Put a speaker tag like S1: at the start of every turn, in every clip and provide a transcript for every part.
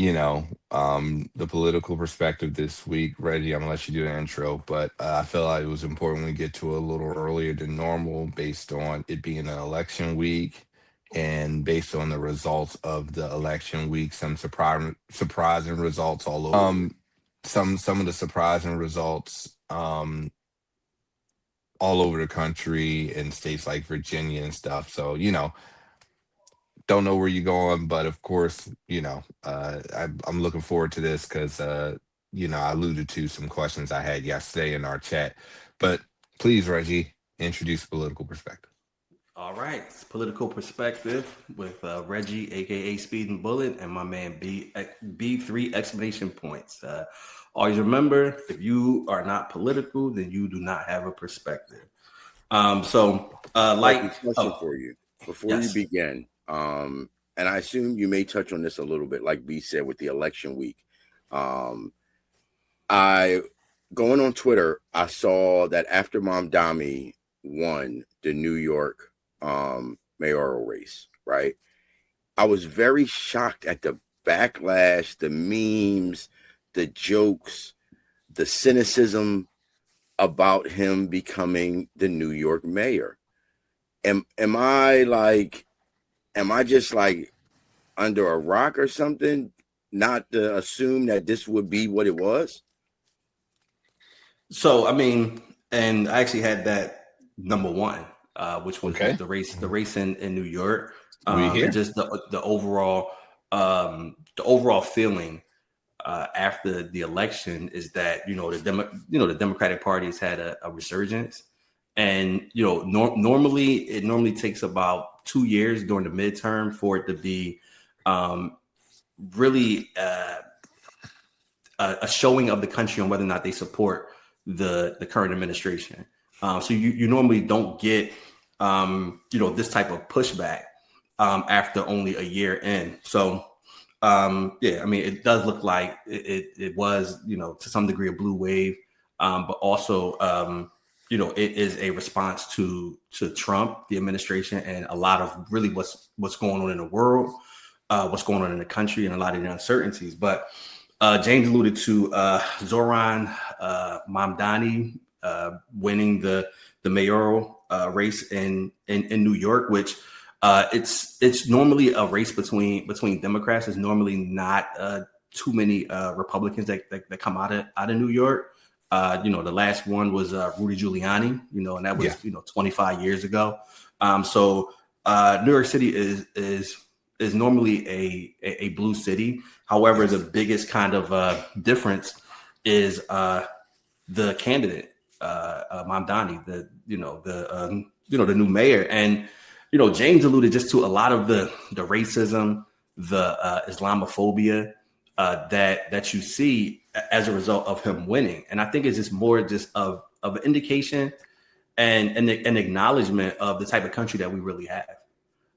S1: the political perspective this week. Reggie, I'm gonna let you do the intro, but I feel like it was important we get to a little earlier than normal based on it being an election week and based on the results of the election week. Some surprising results all over. Some of the surprising results all over the country in states like Virginia and stuff. So, don't know where you're going, but of course, I'm looking forward to this because, I alluded to some questions I had yesterday in our chat. But please, Reggie, introduce political perspective.
S2: All right, it's political perspective with Reggie AKA SpeedinBullet and my man B3 exclamation points. Always remember, if you are not political, then you do not have a perspective.
S3: Question for you before you
S2: yes.
S3: begin. And I assume you may touch on this a little bit, like B said, with the election week. I going on Twitter, I saw that after Mamdani won the New York mayoral race, right? I was very shocked at the backlash, the memes, the jokes, the cynicism about him becoming the New York mayor. Am I just like under a rock or something not to assume that this would be what it was?
S2: So, I mean, and I actually had that number one, which was
S1: Okay.
S2: the race in New York.
S1: We here.
S2: And just the overall feeling after the election is that the Democratic Party has had a resurgence, and normally it takes about 2 years during the midterm for it to be really a showing of the country on whether or not they support the current administration. So you normally don't get this type of pushback after only a year in. So I mean, it does look like it was, to some degree a blue wave, but also, it is a response to Trump, the administration, and a lot of really what's going on in the world, what's going on in the country, and a lot of the uncertainties. But James alluded to Zoran Mamdani winning the mayoral race in New York, which it's normally a race between Democrats. There's normally not too many Republicans that come out of New York. The last one was Rudy Giuliani, and that was 25 years ago. So New York City is normally a blue city. However, the biggest kind of difference is the candidate Mamdani, the new mayor. And James alluded just to a lot of the racism, the Islamophobia that you see as a result of him winning. And I think it's just more of an indication and an acknowledgement of the type of country that we really have.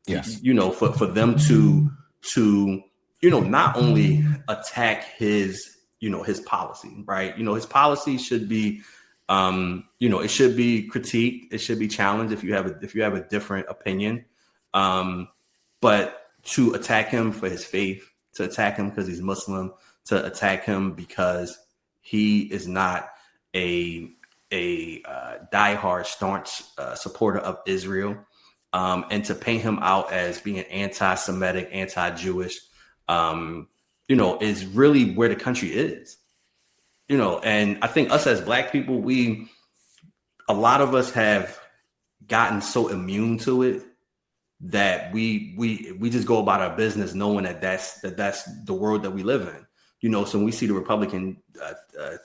S1: Yes.
S2: For them to not only attack his policy, right? His policy should be it should be critiqued, it should be challenged if you have a different opinion. But to attack him for his faith, to attack him because he's Muslim, to attack him because he is not a diehard, staunch supporter of Israel, and to paint him out as being anti-Semitic, anti-Jewish, is really where the country is. And I think us as Black people, a lot of us have gotten so immune to it that we just go about our business knowing that that's the world that we live in. So when we see the Republican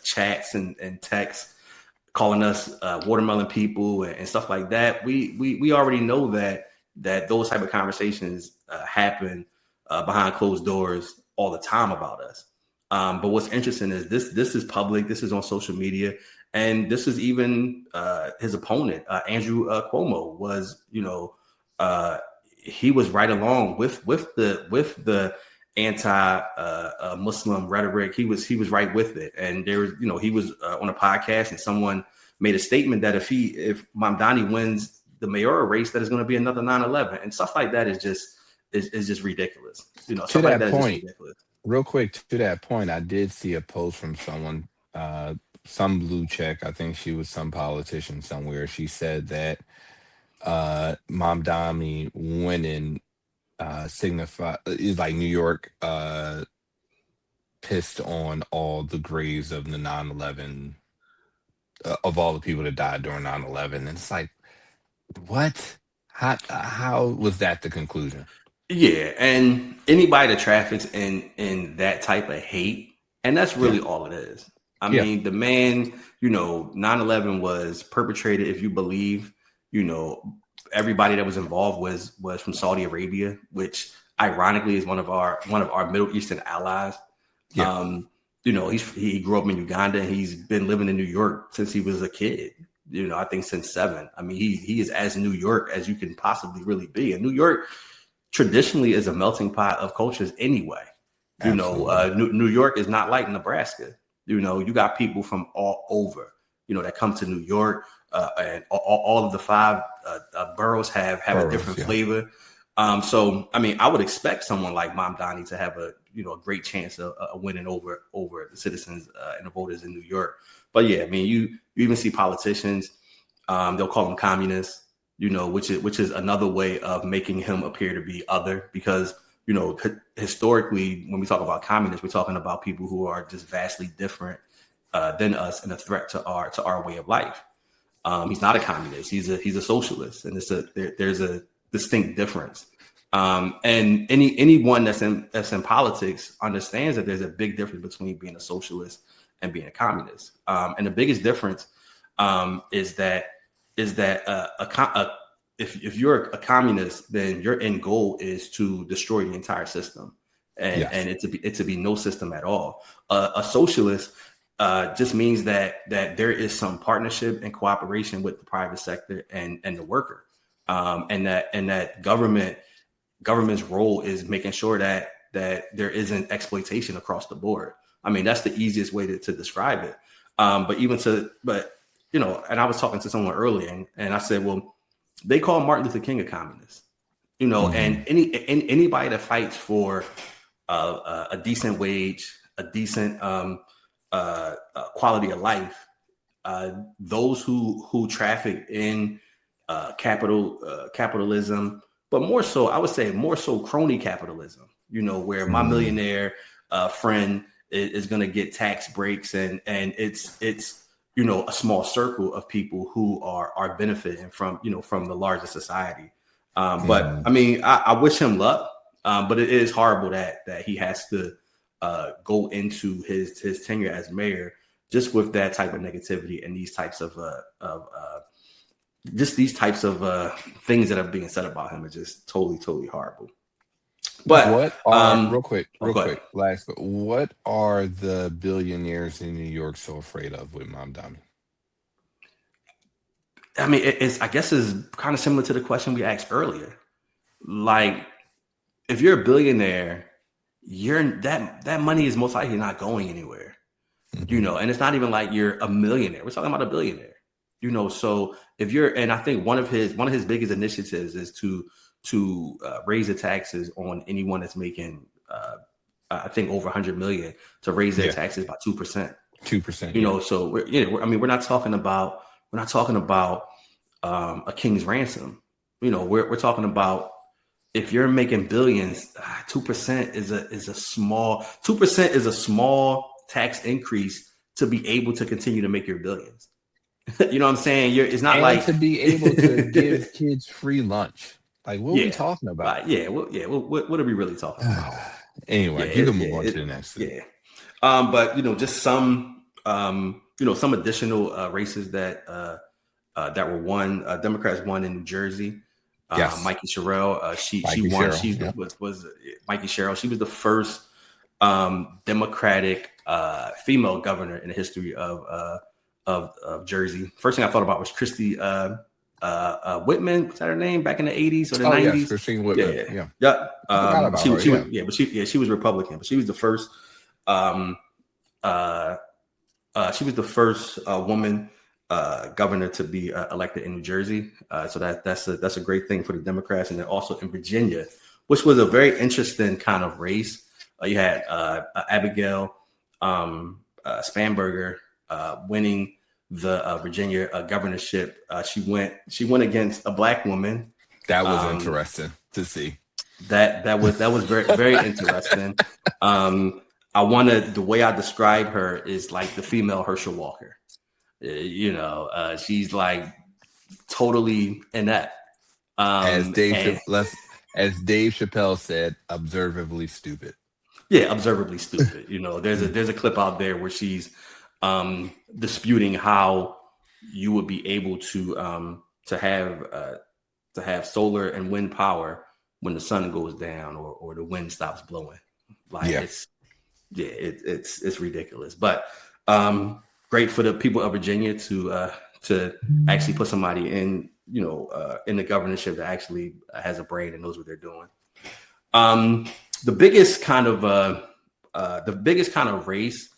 S2: chats and texts calling us watermelon people and stuff like that, we already know that those type of conversations happen behind closed doors all the time about us. But what's interesting is this is public. This is on social media, and this is even his opponent, Andrew Cuomo, was he was right along with the anti-Muslim rhetoric. He was right with it, and there was he was on a podcast, and someone made a statement that if Mamdani wins the mayoral race, that is going to be another 9/11, and stuff like that is just ridiculous.
S1: To that point, real quick to that point, I did see a post from someone, some blue check. I think she was some politician somewhere. She said that Mom Dami winning signify is like New York pissed on all the graves of the 9/11 of all the people that died during 9/11. And it's like, what? How was that the conclusion?
S2: Yeah, and anybody that traffics in that type of hate, and that's
S1: Yeah.
S2: really all it is. I
S1: Yeah.
S2: mean, the man, 9/11 was perpetrated, if you believe, you know, everybody that was involved was from Saudi Arabia, which ironically is one of our Middle Eastern allies.
S1: Yeah.
S2: He grew up in Uganda and he's been living in New York since he was a kid. I think since 7. I mean, he is as New York as you can possibly really be. And New York traditionally is a melting pot of cultures anyway.
S1: Absolutely.
S2: New York is not like Nebraska. You got people from all over, that come to New York, and all of the 5 boroughs have a
S1: Burroughs.
S2: different
S1: Yeah.
S2: flavor. So I mean, I would expect someone like Mom Donnie to have a great chance of winning over the citizens and the voters in New York. But yeah, I mean, you even see politicians, they'll call them communists, which is another way of making him appear to be other, because historically, when we talk about communists, we're talking about people who are just vastly different than us and a threat to our way of life. He's not a communist; he's a socialist, and there's a distinct difference. And anyone that's in politics understands that there's a big difference between being a socialist and being a communist. And the biggest difference is that if you're a communist, then your end goal is to destroy the entire system, and
S1: Yes.
S2: it to be no system at all. A socialist just means that there is some partnership and cooperation with the private sector and the worker, and that government's role is making sure that there isn't exploitation across the board. I mean, that's the easiest way to describe it. And I was talking to someone earlier, and I said, well, they call Martin Luther King a communist, and anybody that fights for a decent wage, a decent quality of life, those who traffic in capitalism, but more so, I would say more so crony capitalism, where my millionaire friend is going to get tax breaks, and it's a small circle of people who are benefiting from the larger society. But I mean, I wish him luck, but it is horrible that he has to go into his tenure as mayor just with that type of negativity and these types of things that are being said about him are just totally horrible. But
S1: What are real
S2: go ahead.
S1: quick, last, what are the billionaires in New York so afraid of with Mom Dami?
S2: I mean, I guess it's kind of similar to the question we asked earlier. Like, if you're a billionaire, that money is most likely not going anywhere, and it's not even like you're a millionaire. We're talking about a billionaire, So if and I think one of his biggest initiatives is to raise the taxes on anyone that's making, I think over 100 million, to raise their taxes by 2%.
S1: 2%.
S2: So we're not talking about a king's ransom. We're talking about, if you're making billions, 2% is a small tax increase to be able to continue to make your billions. You know what I'm saying? It's not like
S1: to be able to give kids free lunch. Like, what are we talking about?
S2: What are we really talking about?
S1: Anyway, you can move on to the next thing.
S2: Yeah. But just some some additional races that were won. Democrats won in New Jersey.
S1: Yes.
S2: Mikey Sherrill, she won. Was Mikey Sherrill. She was the first Democratic female governor in the history of Jersey. First thing I thought about was Christy Whitman. Was that her name back in the 80s or the 90s?
S1: Yes, Christine Whitman.
S2: She was Republican, but she was the first. She was the first woman governor to be elected in New Jersey. So that's a great thing for the Democrats. And then also in Virginia, which was a very interesting kind of race. You had Abigail Spanberger winning the Virginia governorship. She went against a Black woman.
S1: That was interesting to see.
S2: That was very, very interesting. The way I describe her is like the female Herschel Walker. She's like totally inept.
S1: As Dave Chappelle said, observably stupid.
S2: Yeah, observably stupid. There's a clip out there where she's disputing how you would be able to have solar and wind power when the sun goes down or the wind stops blowing. It's ridiculous. But great for the people of Virginia to actually put somebody in the governorship that actually has a brain and knows what they're doing. The biggest kind of race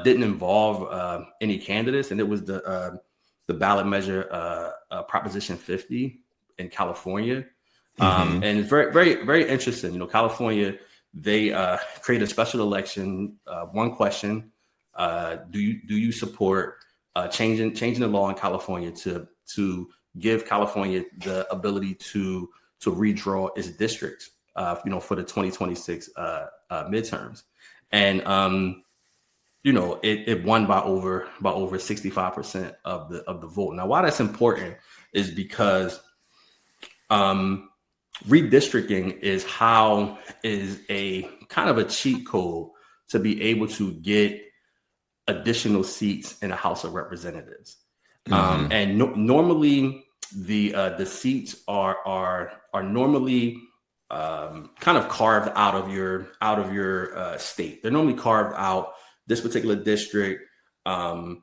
S2: didn't involve any candidates, and it was the ballot measure Proposition 50 in California. And it's very, very, very interesting. California, they created a special election. One question: do you support changing the law in California to give California the ability to redraw its districts, for the 2026 midterms? And it won by over 65% of the vote. Now, why that's important is because redistricting is a kind of a cheat code to be able to get additional seats in the House of Representatives. And normally the seats are normally kind of carved out of your state. They're normally carved out this particular district, and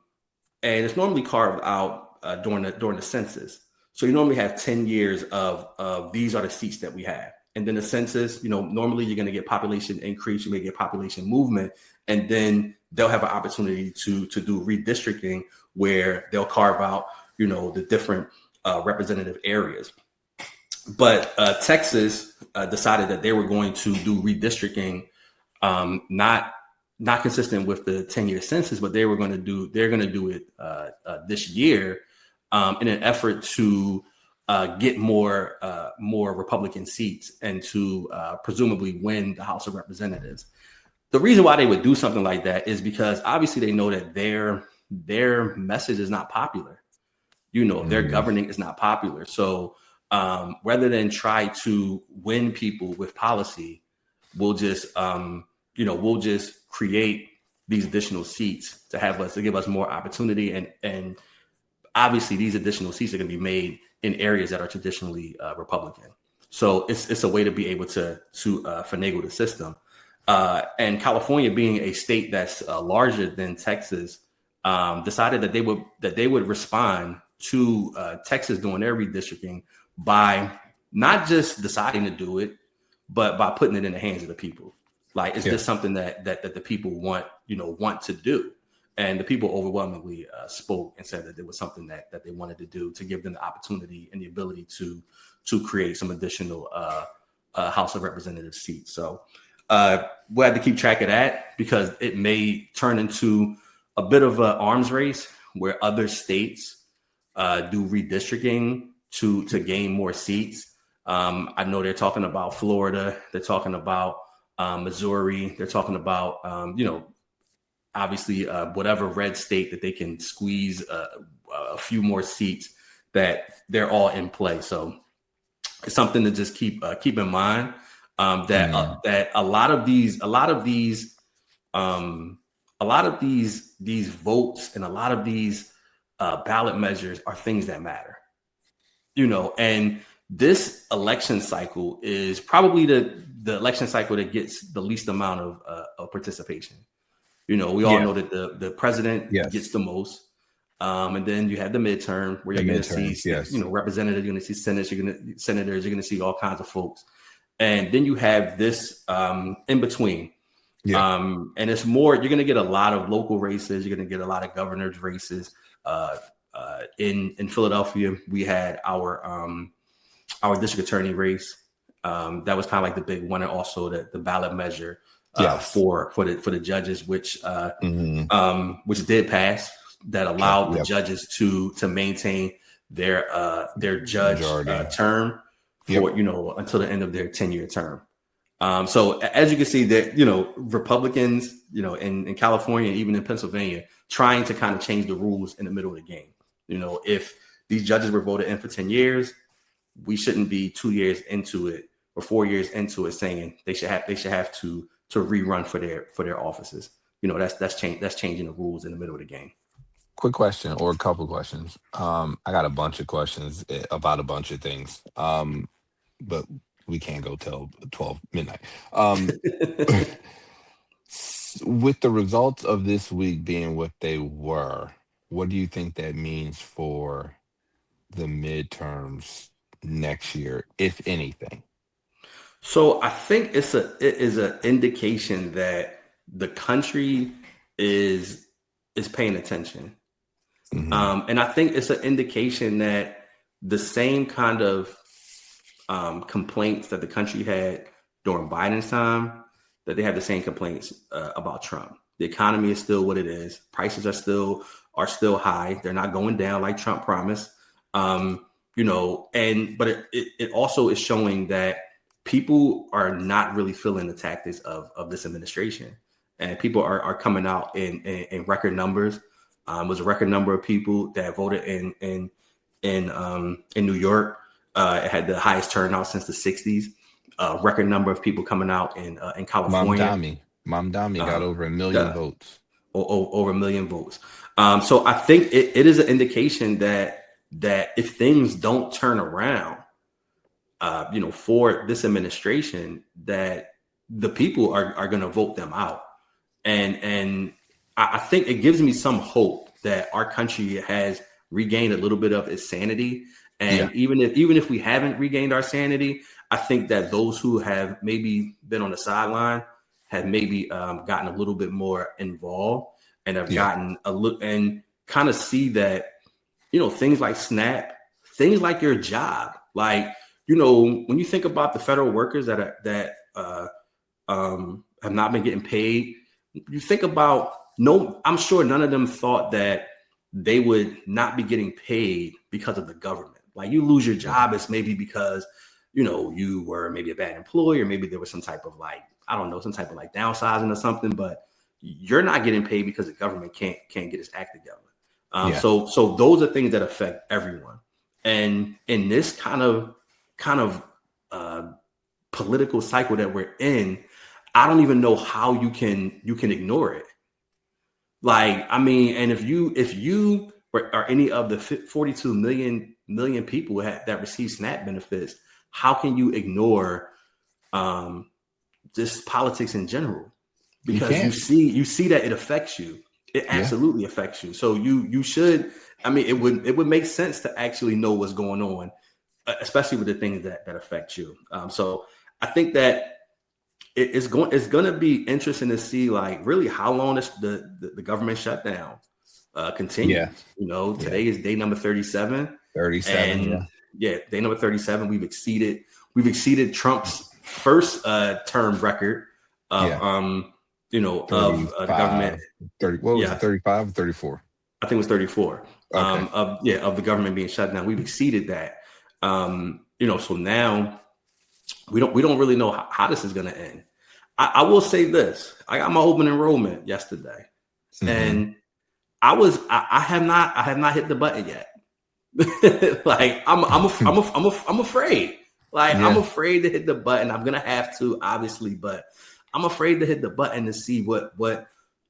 S2: it's normally carved out during the census. So you normally have 10 years of these are the seats that we have. And then the census, normally you're going to get population increase, you may get population movement, and then they'll have an opportunity to do redistricting where they'll carve out, the different representative areas. But Texas decided that they were going to do redistricting, not consistent with the 10-year census, but they're going to do it this year in an effort to get more Republican seats and to presumably win the House of Representatives. The reason why they would do something like that is because obviously they know that their message is not popular. Their governing is not popular. So rather than try to win people with policy, we'll just create these additional seats to give us more opportunity. And obviously these additional seats are going to be made in areas that are traditionally Republican. So it's a way to be able to finagle the system. And California, being a state that's larger than Texas, decided that they would respond to Texas doing their redistricting by not just deciding to do it, but by putting it in the hands of the people. Like it's just something that the people want to do. And the people overwhelmingly spoke and said that there was something that they wanted to do to give them the opportunity and the ability to create some additional House of Representatives seats. So we'll have to keep track of that because it may turn into a bit of an arms race where other states do redistricting to gain more seats. I know they're talking about Florida. They're talking about Missouri. They're talking about, obviously whatever red state that they can squeeze a few more seats, that they're all in play. So it's something to just keep in mind that a lot of these votes and a lot of these ballot measures are things that matter, and this election cycle is probably the election cycle that gets the least amount of participation. We all know that the president gets the most. And then you have the midterm where you're going to see, representatives, you're going to see senators, you're going to see all kinds of folks. And then you have this in between. And it's more, you're going to get a lot of local races. You're going to get a lot of governor's races. In Philadelphia, we had our district attorney race. That was kind of like the big one. And also the ballot measure
S1: Yes.
S2: for the judges,
S1: Hmm.
S2: which did pass, that
S1: Okay.
S2: allowed the
S1: Yep.
S2: judges to maintain their judge
S1: Majority.
S2: term
S1: Yep.
S2: for until the end of their 10-year term. So as you can see that, Republicans, in California, even in Pennsylvania, trying to kind of change the rules in the middle of the game. If these judges were voted in for 10 years, we shouldn't be 2 years into it or 4 years into it saying they should have to rerun for their offices. That's changing the rules in the middle of the game.
S1: Quick question or a couple questions. I got a bunch of questions about a bunch of things. But we can't go till 12 midnight. Um, with the results of this week being what they were, what do you think that means for the midterms next year, if anything?
S2: So I think it is an indication that the country is paying attention.
S1: Hmm.
S2: And I think it's an indication that the same kind of complaints that the country had during Biden's time, that they have the same complaints about Trump. The economy is still what it is. Prices are still high. They're not going down like Trump promised. But it also is showing that people are not really feeling the tactics of this administration, and people are coming out in record numbers. It was a record number of people that voted in New York. It had the highest turnout since the 60s. Record number of people coming out in California.
S1: Mom Dami got over a million
S2: The,
S1: votes.
S2: over a million votes. So I think it is an indication that if things don't turn around, for this administration, that the people are going to vote them out. And I think it gives me some hope that our country has regained a little bit of its sanity. And
S1: Yeah.
S2: even if we haven't regained our sanity, I think that those who have maybe been on the sideline have maybe gotten a little bit more involved and have
S1: Yeah.
S2: gotten a look and kind of see that, things like SNAP, things like your job, like, when you think about the federal workers that have not been getting paid, you think about, no, I'm sure none of them thought that they would not be getting paid because of the government. Like, you lose your
S1: Yeah.
S2: job, it's maybe because, you were maybe a bad employee, or maybe there was some type of some type of downsizing or something, but you're not getting paid because the government can't get its act together.
S1: Yeah.
S2: So those are things that affect everyone. And in this kind of political cycle that we're in, I don't even know how you can ignore it. Like, I mean, and if you are any of the 42 million people that receive SNAP benefits, how can you ignore just politics in general?
S1: You
S2: Because
S1: can't.
S2: you see that it affects you. It
S1: Yeah.
S2: absolutely affects you. So you should. I mean, it would make sense to actually know what's going on, especially with the things that affect you. So I think that it's going to be interesting to see, like, really how long the government shutdown
S1: Yeah.
S2: continues.
S1: Yeah.
S2: Today is day number 37,
S1: 37.
S2: and
S1: Yeah.
S2: day number 37. We've exceeded Trump's first term record of
S1: Yeah.
S2: the government.
S1: 30. What was
S2: Yeah,
S1: it? 35 or 34?
S2: I think it was 34.
S1: Okay.
S2: Of the government being shut down. We've exceeded that. So now we don't really know how this is going to end. I will say this: I got my open enrollment yesterday, and I have not hit the button yet. Like, I'm afraid. Like,
S1: Yeah.
S2: I'm afraid to hit the button. I'm gonna have to, obviously, but I'm afraid to hit the button to see what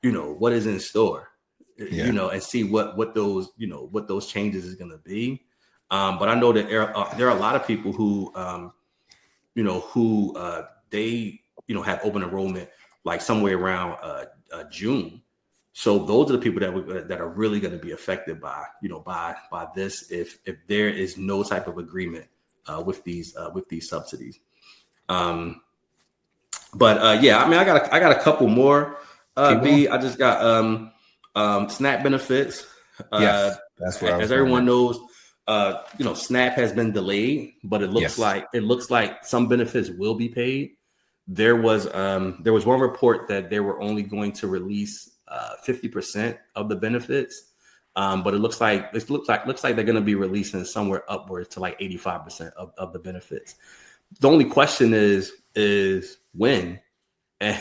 S2: is in store.
S1: Yeah.
S2: And see what those changes is gonna be. But I know that there are a lot of people who they have open enrollment like somewhere around June. So those are the people that are really going to be affected by this if there is no type of agreement with these subsidies. Yeah, I mean, I got a couple more.
S1: Keep going.
S2: B, I just got SNAP benefits.
S1: Yes. That's where I was
S2: As
S1: going
S2: everyone
S1: next.
S2: knows, SNAP has been delayed, but it looks
S1: Yes.
S2: like some benefits will be paid. there was one report that they were only going to release 50% of the benefits, but it looks like they're going to be releasing somewhere upwards to like 85% of the benefits. The only question is when, and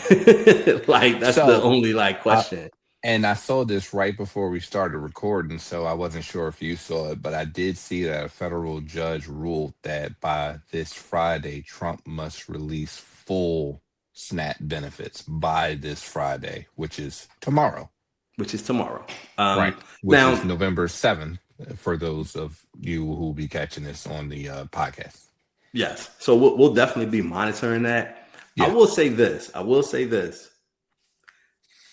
S2: like that's the
S1: So
S2: only like
S1: I
S2: question.
S1: and I saw this right before we started recording, so I wasn't sure if you saw it, but I did see that a federal judge ruled that by this Friday, Trump must release full SNAP benefits by this Friday, which is tomorrow.
S2: Which is tomorrow.
S1: Right. Which is
S2: Now,
S1: November 7th for those of you who will be catching this on the podcast.
S2: yes, so we'll definitely be monitoring that. I
S1: Yeah.
S2: will say this. I will say this.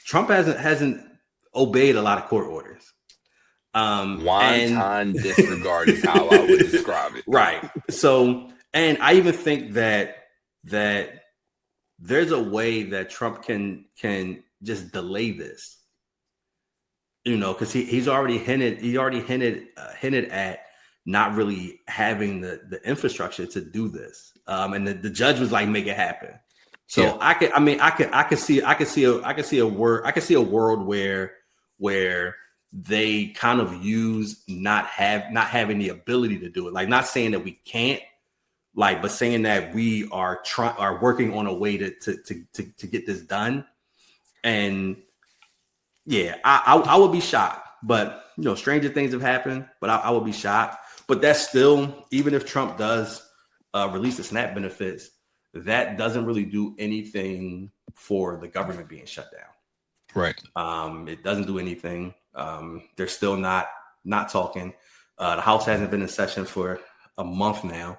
S2: Trump hasn't obeyed a lot of court orders. And
S1: Wanton disregard is how I would describe it.
S2: right. So, and I even think that there's a way that Trump can just delay this, because he's already hinted at not really having the infrastructure to do this. And the judge was like, make it happen. So
S1: Yeah.
S2: I could see a world where they kind of use not having the ability to do it. Like, not saying that we can't, like, but saying that we are working on a way to get this done. And yeah, I would be shocked, but stranger things have happened. But I would be shocked. But that's still, even if Trump does release the SNAP benefits, that doesn't really do anything for the government being shut down.
S1: Right.
S2: It doesn't do anything. They're still not talking. The House hasn't been in session for a month now,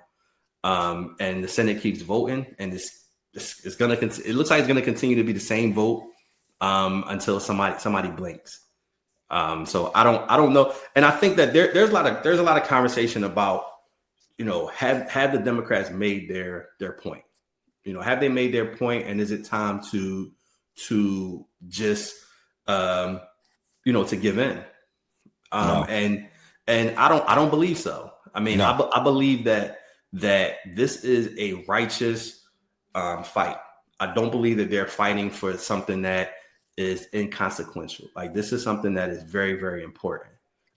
S2: and the Senate keeps voting, and it's gonna. It looks like it's gonna continue to be the same vote until somebody blinks. So I don't know, and I think that there's a lot of conversation about have the Democrats made their point? Have they made their point, and is it time to just to give in?
S1: No.
S2: And I don't believe so. I mean,
S1: No.
S2: I believe that this is a righteous fight. I don't believe that they're fighting for something that is inconsequential. Like, this is something that is very, very important.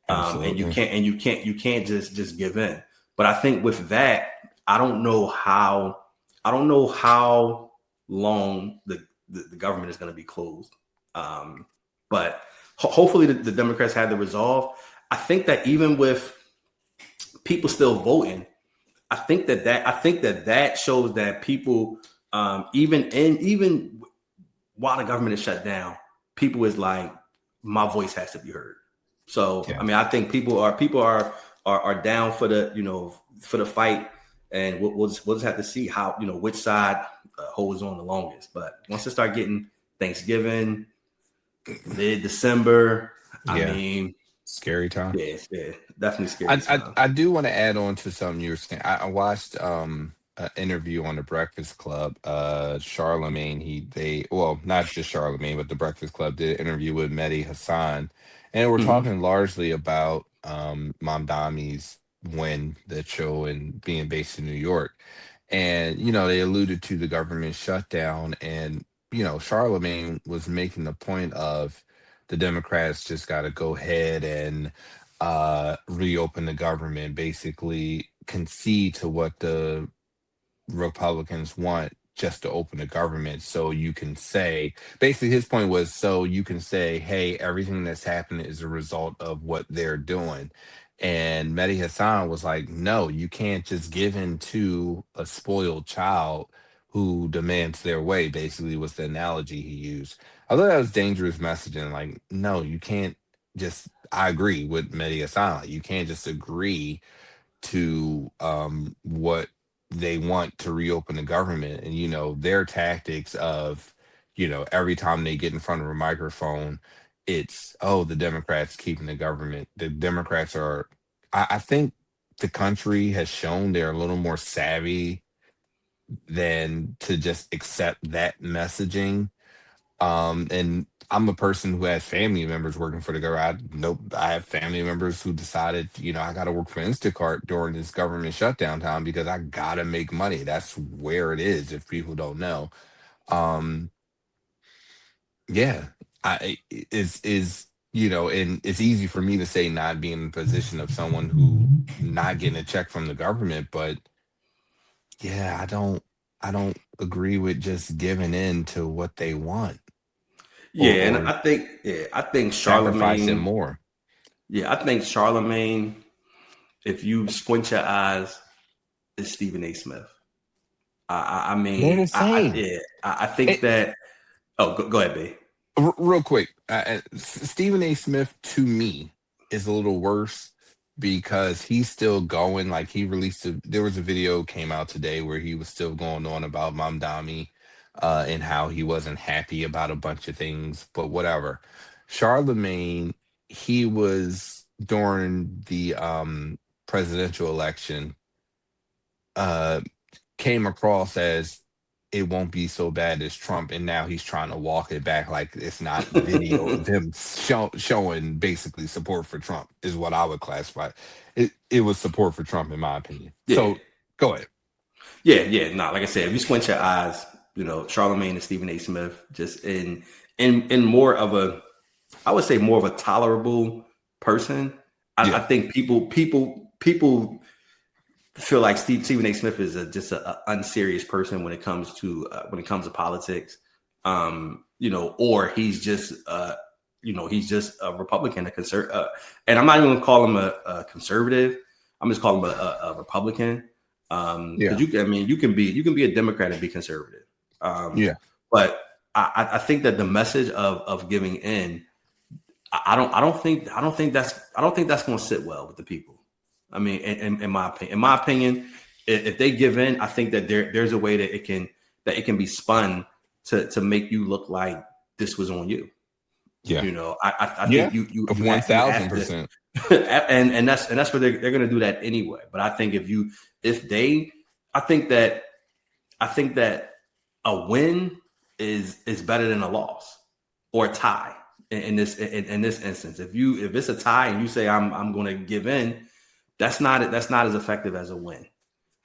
S2: And you can't just give in. But I think with that, I don't know how long the government is going to be closed. But hopefully the Democrats have the resolve. I think that even with people still voting, I think that shows that people, even while the government is shut down, people is like, my voice has to be heard. So
S1: Yeah.
S2: I mean, I think people are down for the fight, and we'll just have to see how which side holds on the longest. But once they start getting Thanksgiving, mid-December, I mean,
S1: Scary time.
S2: yeah, definitely scary time.
S1: I do want to add on to something you were saying. I watched an interview on the Breakfast Club. Charlemagne, well, not just Charlemagne, but the Breakfast Club did an interview with Mehdi Hassan, and we're
S2: Mhm.
S1: talking largely about Mamdami's win, that show, and being based in New York. And they alluded to the government shutdown, and Charlemagne was making the point of the Democrats just got to go ahead and reopen the government, basically concede to what the Republicans want, just to open the government, so you can say, basically his point was, so you can say, hey, everything that's happening is a result of what they're doing. And Mehdi Hassan was like, no, you can't just give in to a spoiled child who demands their way, basically was the analogy he used. I thought that was dangerous messaging. Like, no, you can't just, I agree with Mehdi Hassan. Like, you can't just agree to what they want to reopen the government, and their tactics of every time they get in front of a microphone, it's, oh, the Democrats keeping the government, the Democrats are, I think the country has shown they're a little more savvy than to just accept that messaging. And I'm a person who has family members working for the government. I have family members who decided, I got to work for Instacart during this government shutdown time because I got to make money. That's where it is. If people don't know, um, yeah, and it's easy for me to say not being in the position of someone who not getting a check from the government, but yeah, I don't agree with just giving in to what they want or
S2: Yeah, and I think
S1: sacrificing
S2: Charlemagne.
S1: more.
S2: Yeah, I think Charlemagne. If you squint your eyes, is Stephen A. Smith. I
S1: They're the
S2: mean,
S1: same.
S2: yeah, I think that. Oh, go ahead, B.
S1: Real quick, Stephen A. Smith to me is a little worse because he's still going. Like he released there was a video came out today where he was still going on about Mamdani, and how he wasn't happy about a bunch of things, but whatever. Charlemagne, he was during the presidential election, uh came across as it won't be so bad as Trump, and now he's trying to walk it back like it's not video of him showing basically support for Trump is what I would classify. It was support for Trump in my opinion.
S2: Yeah,
S1: So go ahead.
S2: yeah. Nah, like I said, if you squint your eyes, Charlemagne and Stephen A. Smith just in more of a, I would say more of a tolerable person. I
S1: Yeah,
S2: think people feel like Stephen A. Smith is just a unserious person when it comes to politics. Or he's just a Republican, and I'm not even going to call him a conservative. I'm just calling him a Republican.
S1: yeah,
S2: Because you can be a Democrat and be conservative.
S1: yeah,
S2: But I think that the message of giving in, I don't think that's going to sit well with the people. I mean, in my opinion, if they give in, I think that there's a way that it can be spun to make you look like this was on you.
S1: yeah,
S2: I
S1: yeah.
S2: think
S1: Of
S2: you
S1: one
S2: have
S1: thousand
S2: to,
S1: percent.
S2: and that's what they're going to do that anyway. But I think if they, I think that a win is better than a loss or a tie in this instance. If it's a tie and you say I'm going to give in, that's not as effective as a win.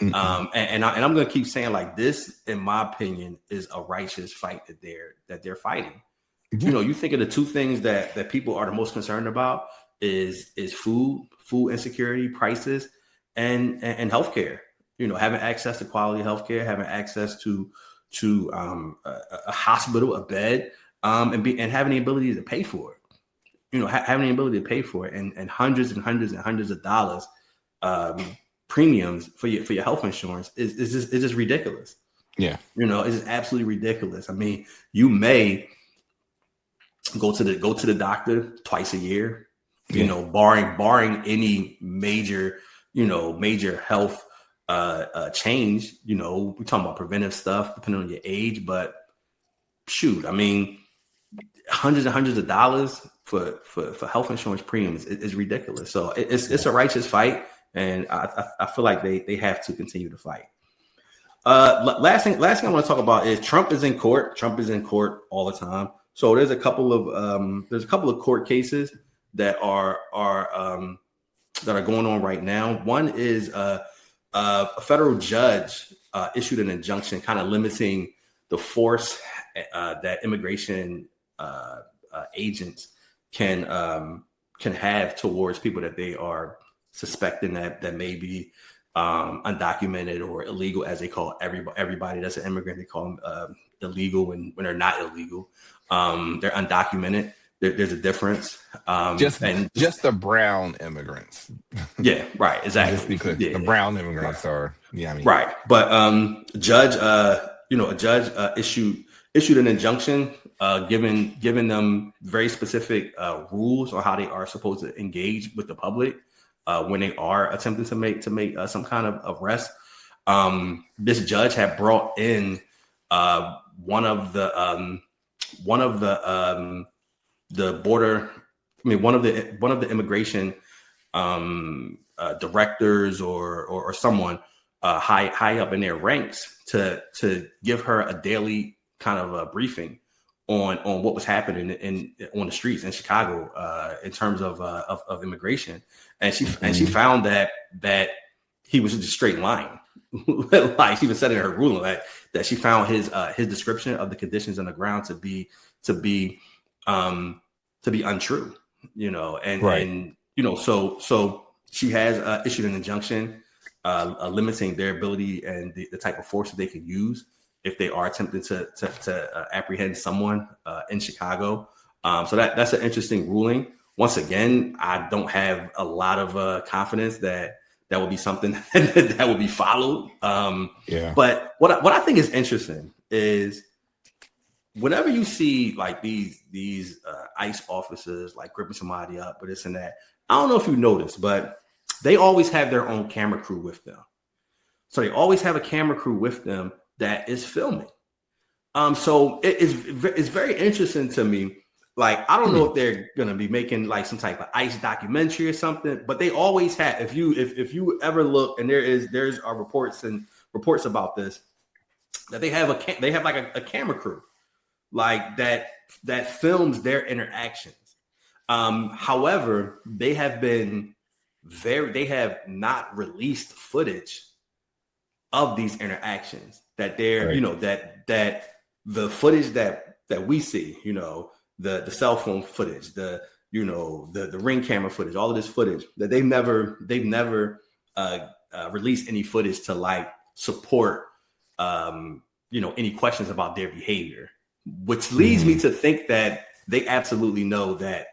S2: And I'm going to keep saying like this. In my opinion, is a righteous fight that they're fighting.
S1: Yeah,
S2: You think of the two things that people are the most concerned about is food insecurity, prices, and healthcare. Having access to quality healthcare, having access to a hospital, a bed, and having the ability to pay for it. Having the ability to pay for it, and hundreds and hundreds and hundreds of dollars premiums for your health insurance is just ridiculous.
S1: yeah,
S2: It's just absolutely ridiculous. I mean, you may go to the doctor twice a year,
S1: yeah,
S2: barring any major health change. We're talking about preventive stuff depending on your age, but shoot, I mean, hundreds and hundreds of dollars for health insurance premiums is ridiculous. So it's a righteous fight, and I feel like they have to continue to fight. Last thing I want to talk about is Trump is in court. Trump is in court all the time. So there's a couple of court cases that are going on right now. One is a federal judge issued an injunction kind of limiting the force that immigration agents can have towards people that they are suspecting that may be undocumented or illegal, as they call everybody that's an immigrant. They call them illegal when they're not illegal. They're undocumented. There's a difference.
S1: just the brown immigrants.
S2: Yeah, right,
S1: Just
S2: exactly.
S1: because
S2: Yeah,
S1: the brown
S2: right.
S1: immigrants are, yeah, I mean,
S2: Right. But a judge issued an injunction, giving them very specific rules on how they are supposed to engage with the public when they are attempting to make some kind of arrest. This judge had brought in one of the border. I mean, one of the immigration directors or someone high up in their ranks to give her a daily kind of a briefing on what was happening on the streets in Chicago in terms of immigration, and she found that he was just straight lying. Like she even said in her ruling that she found his description of the conditions on the ground to be untrue, and so she has issued an injunction limiting their ability and the type of force that they can use if they are attempting to apprehend someone in Chicago. So that's an interesting ruling. Once again, I don't have a lot of confidence that will be something that will be followed. But what I think is interesting is whenever you see like these ICE officers like gripping somebody up or this and that, I don't know if you noticed, but they always have their own camera crew with them. So they always have a camera crew with them that is filming. So it's very interesting to me. Like, I don't know if they're gonna be making like some type of ICE documentary or something, but they always have. If you ever look, and there's reports about this, that they have like a camera crew like that films their interactions. However, they have not released footage of these interactions that they're, that the footage that we see, the cell phone footage, the Ring camera footage, all of this footage that they've never released any footage to like support, any questions about their behavior, which leads me to think that they absolutely know that,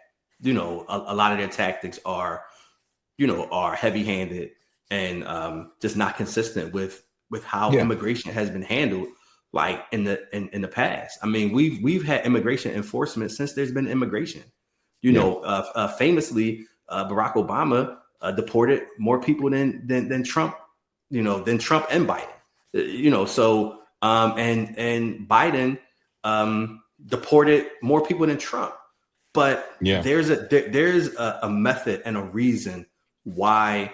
S2: a lot of their tactics are heavy-handed and just not consistent with how immigration has been handled, like in the past. I mean, we've had immigration enforcement since there's been immigration. Famously, Barack Obama deported more people than Trump, than Trump and Biden. So and Biden deported more people than Trump. But there's a method and a reason why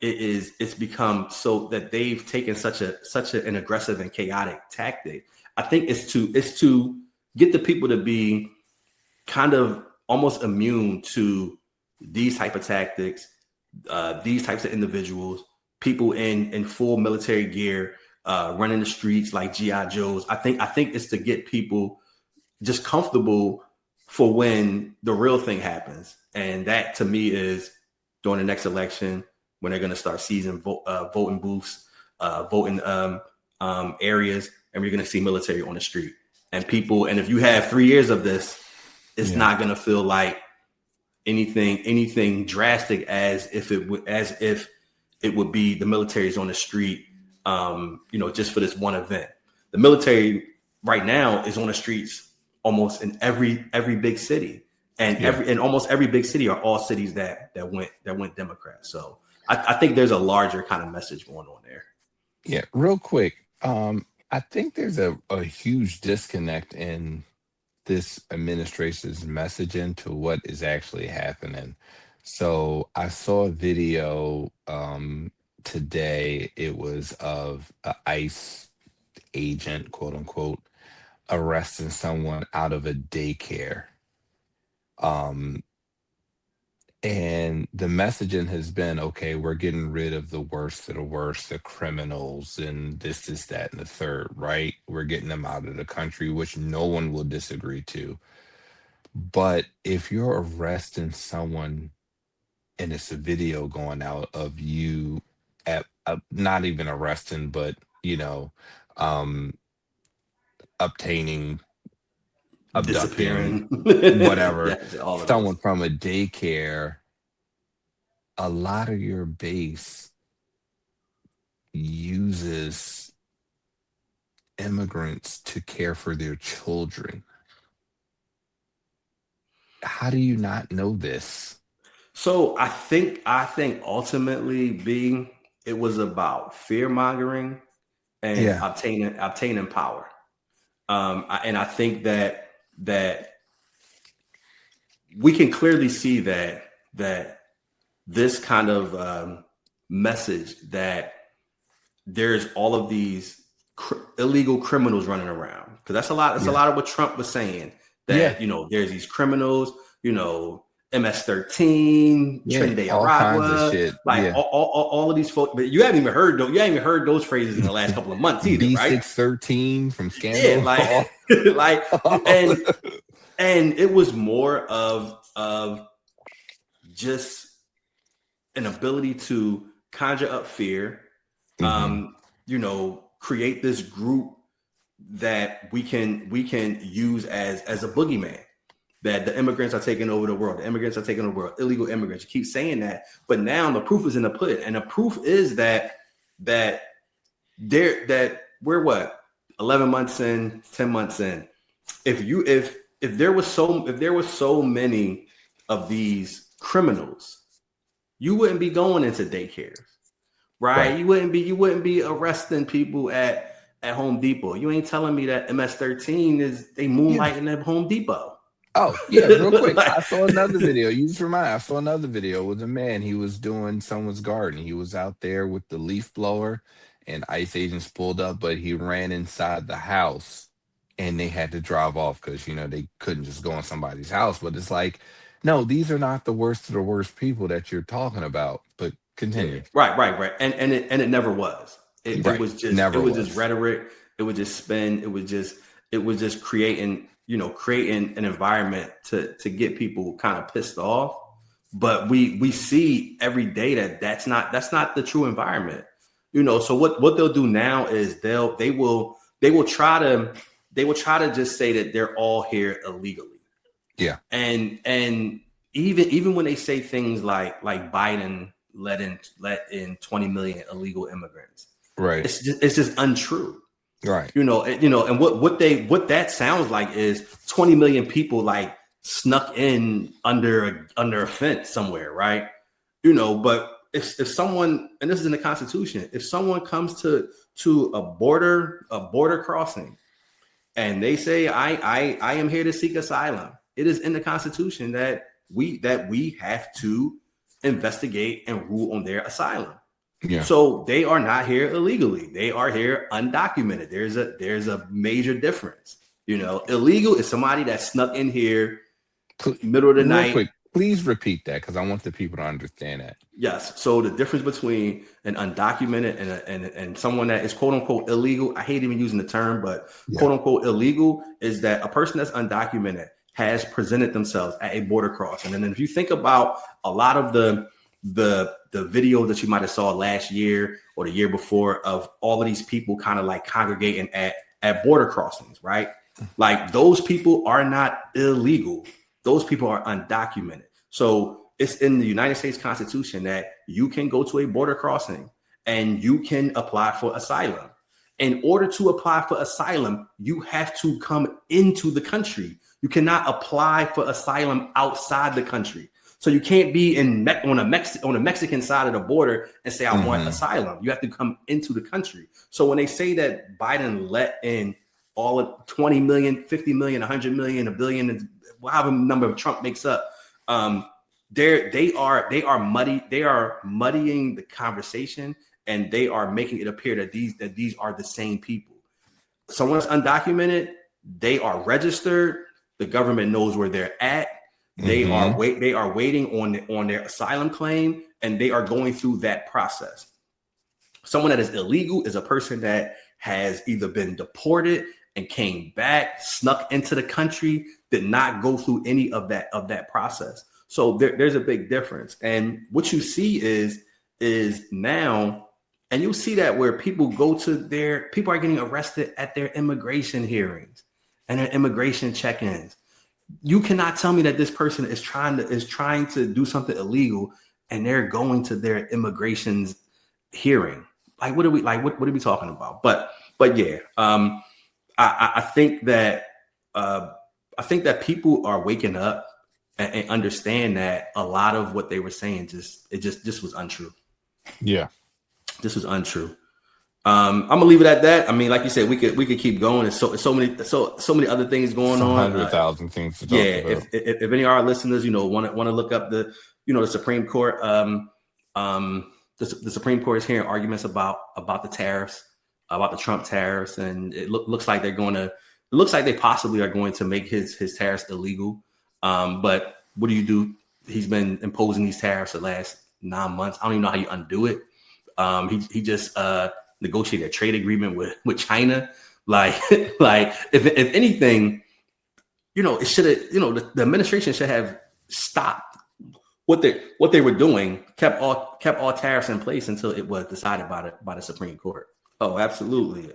S2: it's become so that they've taken such an aggressive and chaotic tactic. I think it's to get the people to be kind of almost immune to these type of tactics, these types of individuals, people in full military gear, running the streets like GI Joes. I think it's to get people just comfortable for when the real thing happens, and that to me is during the next election, when they're going to start seizing voting booths, voting areas, and we're going to see military on the street and people. And if you have 3 years of this, it's not going to feel like anything drastic as if it would be the military's on the street, just for this one event. The military right now is on the streets almost in every big city, and almost every big city are all cities that went Democrat. So I think there's a larger kind of message going on there.
S1: Yeah, real quick. I think there's a huge disconnect in this administration's messaging to what is actually happening. So I saw a video today. It was of an ICE agent, quote unquote, arresting someone out of a daycare. And the messaging has been, okay, we're getting rid of the worst of the worst, the criminals, and this, that, and the third, right? We're getting them out of the country, which no one will disagree to. But if you're arresting someone and it's a video going out of you at not even arresting, but, obtaining, abducting, whatever, someone from a daycare, a lot of your base uses immigrants to care for their children. How do you not know this?
S2: So I think ultimately it was about fear mongering and obtaining power. And I think that we can clearly see that this kind of message that there's all of these illegal criminals running around, because that's a lot. That's a lot of what Trump was saying. That there's these criminals. MS-13, Trinidad
S1: all kinds of
S2: Aragua,
S1: shit.
S2: like all of these folks. But you haven't even heard those phrases in the last couple of months either, right?
S1: B613 from Scandal.
S2: Yeah, like and it was more of just an ability to conjure up fear, create this group that we can use as a boogeyman. That the immigrants are taking over the world. The immigrants are taking over the world. Illegal immigrants. You keep saying that, but now the proof is in the pudding, and the proof is that we're 11 months in, 10 months in. If there was so many of these criminals, you wouldn't be going into daycares, right? You wouldn't be arresting people at Home Depot. You ain't telling me that MS-13 is they moonlighting at Home Depot.
S1: Oh, yeah, real quick. I saw another video. You just remind me. I saw another video with a man. He was doing someone's garden. He was out there with the leaf blower, and ICE agents pulled up, but he ran inside the house, and they had to drive off because, they couldn't just go in somebody's house. But it's like, no, these are not the worst of the worst people that you're talking about. But continue.
S2: Yeah. Right. And it never was. It was just rhetoric. It was just spin. It was just creating an environment to get people kind of pissed off. But we see every day that's not the true environment. So what they'll do now is they will try to just say that they're all here illegally.
S1: Yeah.
S2: And even when they say things like Biden let in 20 million illegal immigrants,
S1: right?
S2: It's just untrue.
S1: Right.
S2: And what that sounds like is 20 million people like snuck in under a fence somewhere, right? But if someone, and this is in the Constitution, if someone comes to a border crossing and they say I am here to seek asylum, it is in the Constitution that we have to investigate and rule on their asylum.
S1: Yeah.
S2: So they are not here illegally. They are here undocumented. There's a major difference. Illegal is somebody that snuck in here middle of the night.
S1: Quick, please repeat that because I want the people to understand that.
S2: Yes. So the difference between an undocumented and someone that is quote unquote illegal, I hate even using the term, but quote unquote illegal is that a person that's undocumented has presented themselves at a border crossing. And then if you think about a lot of the video that you might have saw last year or the year before of all of these people kind of like congregating at border crossings, right? Like those people are not illegal. Those people are undocumented. So it's in the United States Constitution that you can go to a border crossing and you can apply for asylum. In order to apply for asylum, you have to come into the country. You cannot apply for asylum outside the country. So you can't be on a Mexican side of the border and say, I want asylum. You have to come into the country. So when they say that Biden let in all of 20 million, 50 million, 100 million, a billion, however number Trump makes up, they are muddying the conversation, and they are making it appear that these are the same people. Someone's undocumented, they are registered, the government knows where they're at. They are waiting on their asylum claim, and they are going through that process. Someone that is illegal is a person that has either been deported and came back, snuck into the country, did not go through any of that process. So there's a big difference. And what you see is now, and you'll see that where people people are getting arrested at their immigration hearings and their immigration check-ins. You cannot tell me that this person is trying to do something illegal and they're going to their immigration's hearing. Like, what are we talking about? But yeah, I think that people are waking up and understand that a lot of what they were saying just was untrue.
S1: Yeah,
S2: this was untrue. I'm gonna leave it at that. I mean, like you said, we could keep going. There's so many other things going on.
S1: 100,000 things to talk about.
S2: If any of our listeners, want to look up the Supreme Court, the Supreme Court is hearing arguments about the tariffs. about the Trump tariffs, and it looks like they're going to. It looks like they possibly are going to make his tariffs illegal. But what do you do? He's been imposing these tariffs the last 9 months. I don't even know how you undo it. He just negotiated a trade agreement with China. Like if anything, it should have. The administration should have stopped what they were doing, kept all tariffs in place until it was decided by the Supreme Court. Oh, absolutely.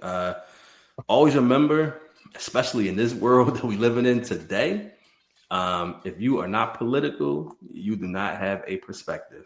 S2: Always remember, especially in this world that we living in today, if you are not political, you do not have a perspective.